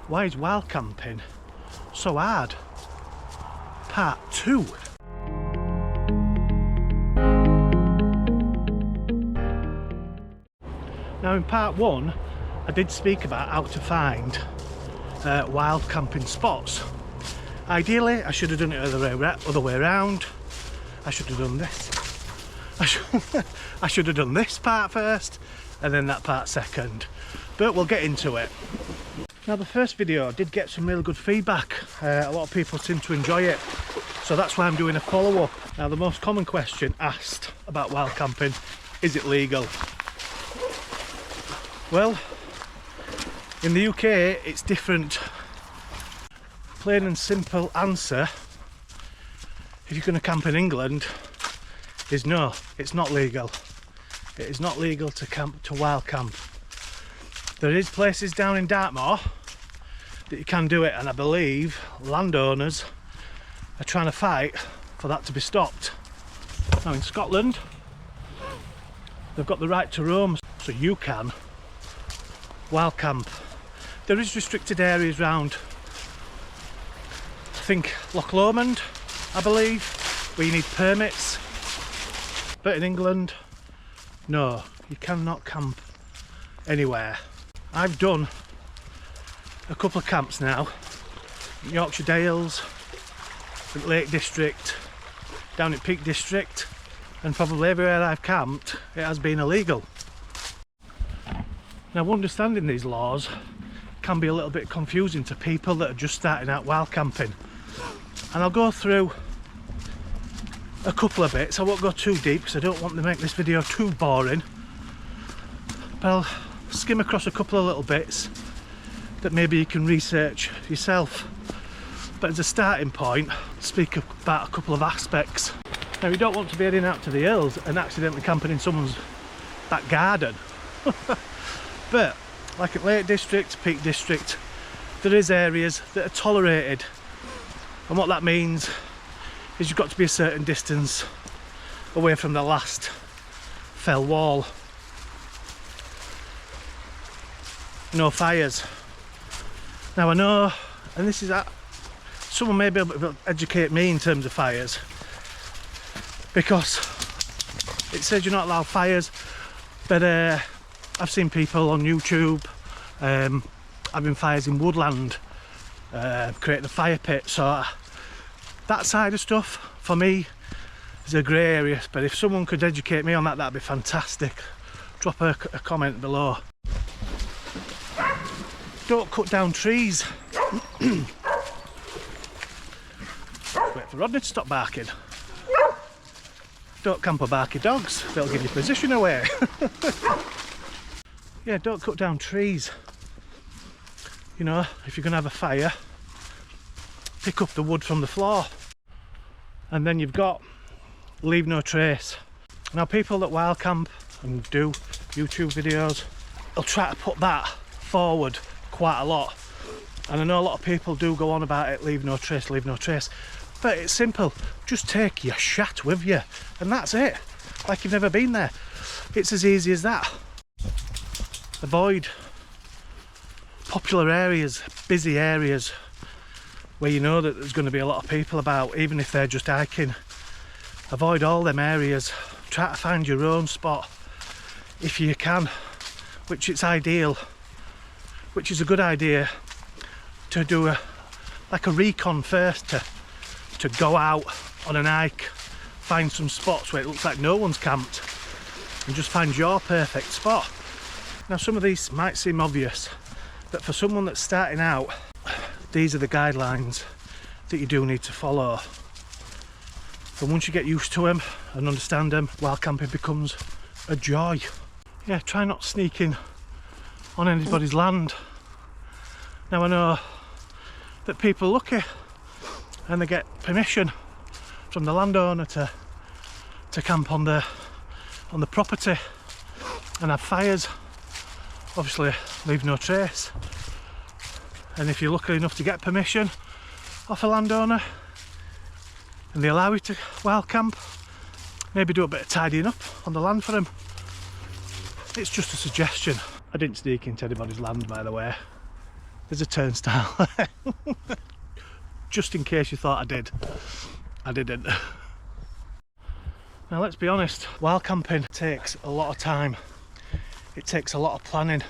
Why is wild camping so hard? Part 2. Now in part 1 I did speak about how to find wild camping spots. Ideally I should have done it other way around. I should have done this. I should have done this part first and then that part second, but we'll get into it. Now the first video did get some really good feedback. A lot of people seem to enjoy it, so that's why I'm doing a follow-up. Now the most common question asked about wild camping, is it legal? Well, in the UK it's different. Plain and simple answer, if you're going to camp in England, is no, it's not legal. It is not legal to wild camp. There is places down in Dartmoor that you can do it, and I believe landowners are trying to fight for that to be stopped. Now in Scotland, they've got the right to roam, so you can wild camp. There is restricted areas round, I think Loch Lomond, I believe, where you need permits. But in England, no, you cannot camp anywhere. I've done a couple of camps now, Yorkshire Dales, Lake District, down in Peak District, and probably everywhere I've camped it has been illegal. Now understanding these laws can be a little bit confusing to people that are just starting out wild camping, and I'll go through a couple of bits. I won't go too deep because I don't want to make this video too boring, but I'll skim across a couple of little bits that maybe you can research yourself. But as a starting point, speak about a couple of aspects. Now you don't want to be heading out to the hills and accidentally camping in someone's back garden. But like at Lake District, Peak District, there is areas that are tolerated, and what that means is you've got to be a certain distance away from the last fell wall. No fires. Now I know, and this is someone may be able to educate me in terms of fires, because it says you're not allowed fires, but I've seen people on YouTube having fires in woodland, creating a fire pit, so that side of stuff for me is a grey area. But if someone could educate me on that, that'd be fantastic. Drop a comment below. Don't cut down trees. Wait for Rodney to stop barking. Don't camp with barky dogs, they'll give your position away. Yeah, don't cut down trees. You know, if you're going to have a fire, pick up the wood from the floor. And then you've got leave no trace. Now people that wild camp and do YouTube videos, they'll try to put that forward quite a lot, and I know a lot of people do go on about it, leave no trace, but it's simple. Just take your shat with you and that's it, like you've never been there. It's as easy as that. Avoid popular areas, busy areas where you know that there's going to be a lot of people about, even if they're just hiking. Avoid all them areas. Try to find your own spot if you can, which it's ideal, which is a good idea to do like a recon first, to go out on an hike, find some spots where it looks like no one's camped, and just find your perfect spot. Now some of these might seem obvious, but for someone that's starting out, these are the guidelines that you do need to follow. And once you get used to them and understand them, wild camping becomes a joy. Yeah, try not sneaking on anybody's land. Now I know that people are lucky and they get permission from the landowner to camp on the property and have fires. Obviously leave no trace, and if you're lucky enough to get permission off a landowner and they allow you to wild camp, maybe do a bit of tidying up on the land for them. It's just a suggestion. I didn't sneak into anybody's land, by the way. There's a turnstile. Just in case you thought I did. I didn't. Now let's be honest, wild camping takes a lot of time. It takes a lot of planning.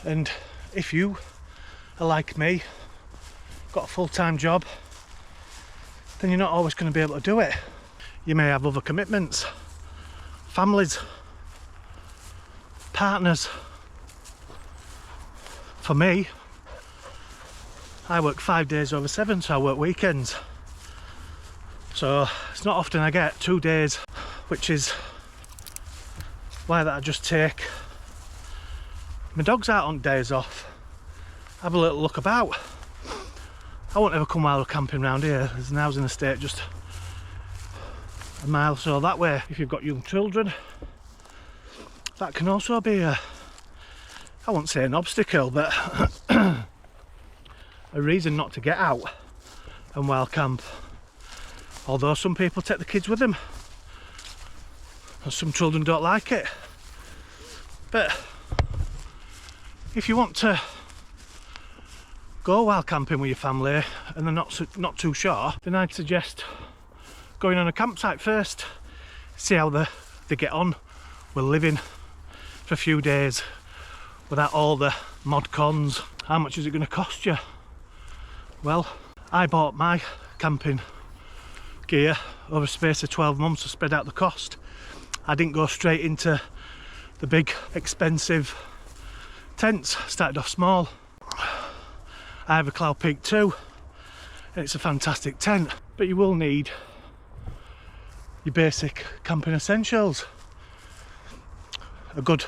And if you are like me, got a full-time job, then you're not always going to be able to do it. You may have other commitments, families, partners. For me, I work 5 days over 7, so I work weekends. So it's not often I get 2 days, which is why that I just take my dogs out on days off, have a little look about. I won't ever come wild camping around here. There's an housing estate just a mile or so that way. If you've got young children, that can also be a, I won't say an obstacle, but a reason not to get out and wild camp. Although some people take the kids with them, and some children don't like it. But if you want to go wild camping with your family and they're not too sure, then I'd suggest going on a campsite first, see how they get on with living for a few days without all the mod cons. How much is it going to cost you? Well, I bought my camping gear over a space of 12 months to spread out the cost. I didn't go straight into the big expensive tents. Started off small. I have a Cloud Peak 2 and it's a fantastic tent, but you will need your basic camping essentials. A good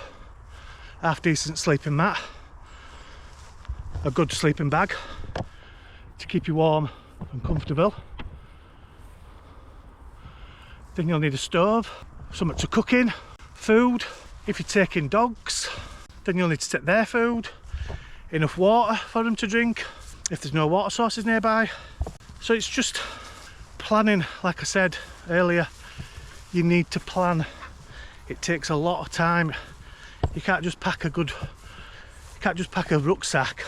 half decent sleeping mat, a good sleeping bag to keep you warm and comfortable. Then you'll need a stove, something to cook in, food. If you're taking dogs, then you'll need to take their food, enough water for them to drink if there's no water sources nearby. So it's just planning. Like I said earlier, you need to plan. It takes a lot of time. You can't just pack a rucksack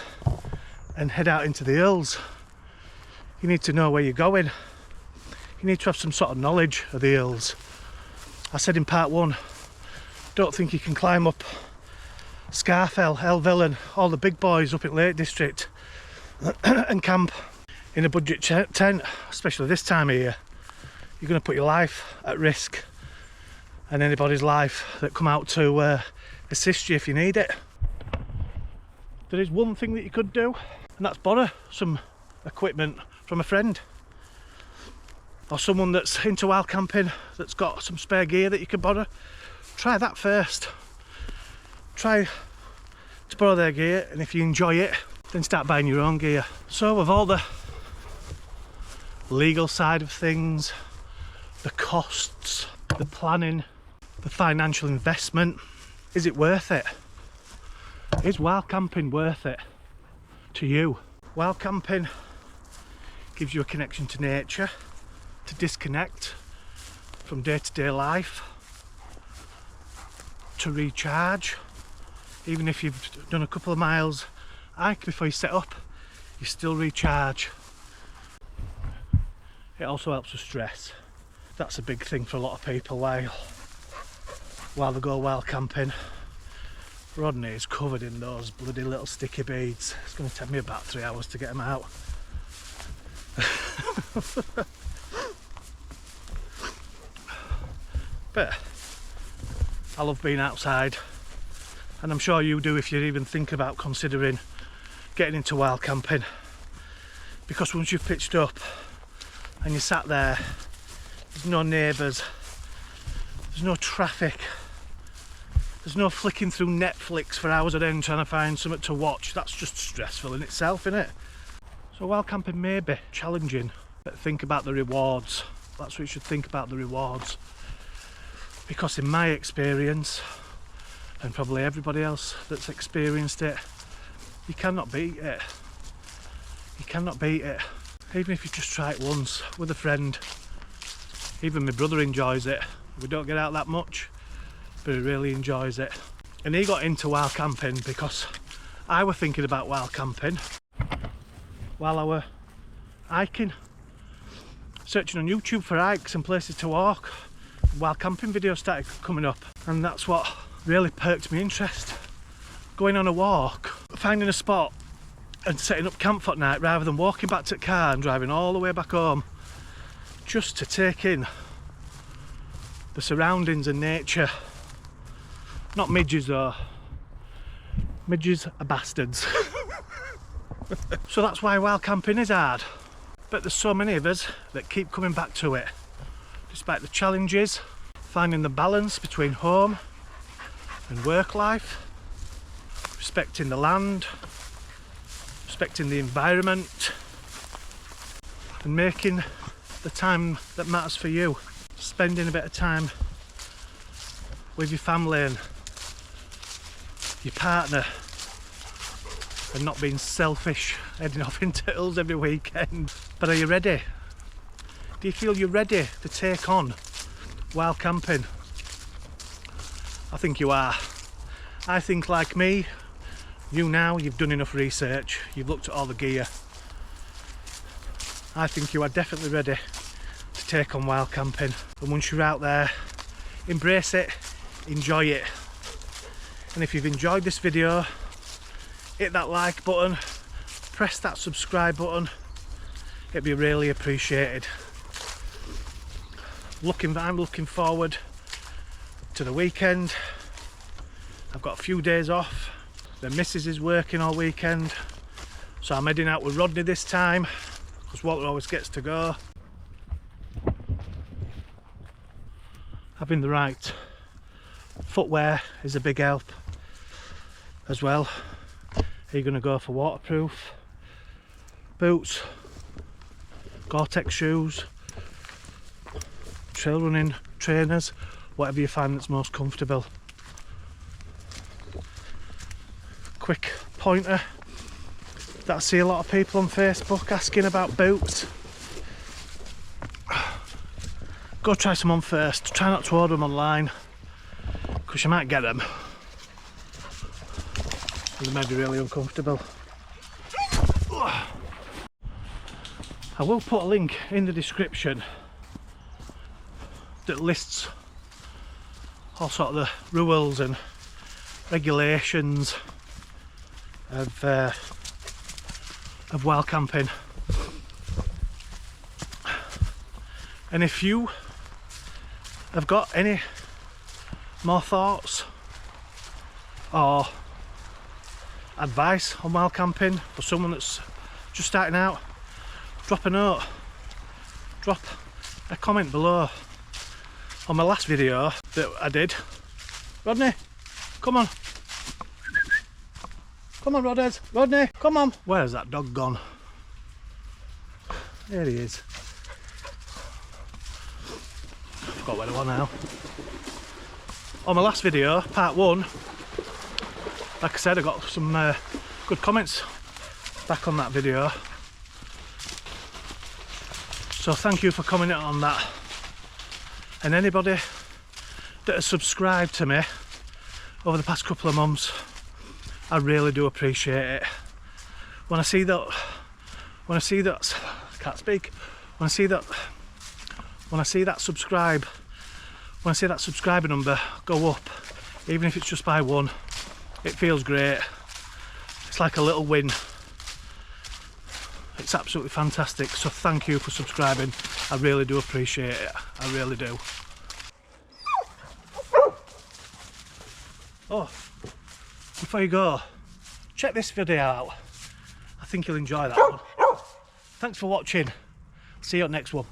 and head out into the hills. You need to know where you're going. You need to have some sort of knowledge of the hills. I said in part 1, don't think you can climb up Scafell, Elville and all the big boys up in Lake District and camp in a budget tent, especially this time of year. You're going to put your life at risk and anybody's life that come out to assist you if you need it. There is one thing that you could do, and that's borrow some equipment from a friend or someone that's into wild camping that's got some spare gear that you can borrow. Try that first. Try to borrow their gear, and if you enjoy it, then start buying your own gear. So with all the legal side of things, the costs, the planning, the financial investment, is it worth it? Is wild camping worth it to you? Wild camping gives you a connection to nature, to disconnect from day-to-day life, to recharge. Even if you've done a couple of miles hike before you set up, you still recharge. It also helps with stress. That's a big thing for a lot of people while they go wild camping. Rodney is covered in those bloody little sticky beads. It's going to take me about 3 hours to get them out. But I love being outside, and I'm sure you do if you even think about considering getting into wild camping, because once you've pitched up and you sat there, there's no neighbours, there's no traffic, there's no flicking through Netflix for hours at end trying to find something to watch. That's just stressful in itself, isn't it? So wild camping may be challenging, but think about the rewards. That's what you should think about, the rewards. Because in my experience, and probably everybody else that's experienced it, you cannot beat it. You cannot beat it. Even if you just try it once with a friend. Even my brother enjoys it. We don't get out that much, but he really enjoys it. And he got into wild camping because I were thinking about wild camping while I were hiking, searching on YouTube for hikes and places to walk. Wild camping videos started coming up, and that's what really perked my interest. Going on a walk, finding a spot and setting up camp for the night rather than walking back to the car and driving all the way back home, just to take in the surroundings and nature. Not midges though. Midges are bastards. So that's why wild camping is hard. But there's so many of us that keep coming back to it. Despite the challenges, finding the balance between home and work life, respecting the land, respecting the environment, and making the time that matters for you. Spending a bit of time with your family and your partner, and not being selfish, heading off into hills every weekend. But are you ready? Do you feel you're ready to take on wild camping? I think you are. I think, like me, you've done enough research, you've looked at all the gear. I think you are definitely ready to take on wild camping. And once you're out there, embrace it, enjoy it. And if you've enjoyed this video, hit that like button, press that subscribe button. It'd be really appreciated. I'm looking forward to the weekend. I've got a few days off. The missus is working all weekend, so I'm heading out with Rodney this time, because Walter always gets to go. Having the right footwear is a big help as well. Are you going to go for waterproof boots, Gore-Tex shoes, trail running trainers, whatever you find that's most comfortable. Quick pointer that I see a lot of people on Facebook asking about boots. Go try some on first. Try not to order them online, because you might get them. They may be really uncomfortable. I will put a link in the description that lists all sort of the rules and regulations of wild camping. And if you have got any more thoughts or advice on wild camping for someone that's just starting out, drop a note, drop a comment below. On my last video that I did, Rodney, come on, Rodney, come on. Where's that dog gone? There he is. I forgot where they were now. On my last video, part 1, like I said, I got some good comments back on that video, so thank you for commenting on that. And anybody that has subscribed to me over the past couple of months, I really do appreciate it. When I see that I can't speak. When I see that subscriber number go up, even if it's just by 1, it feels great. It's like a little win. It's absolutely fantastic, so thank you for subscribing. I really do appreciate it. I really do. Oh, before you go, check this video out. I think you'll enjoy that one. Thanks for watching. See you at the next one.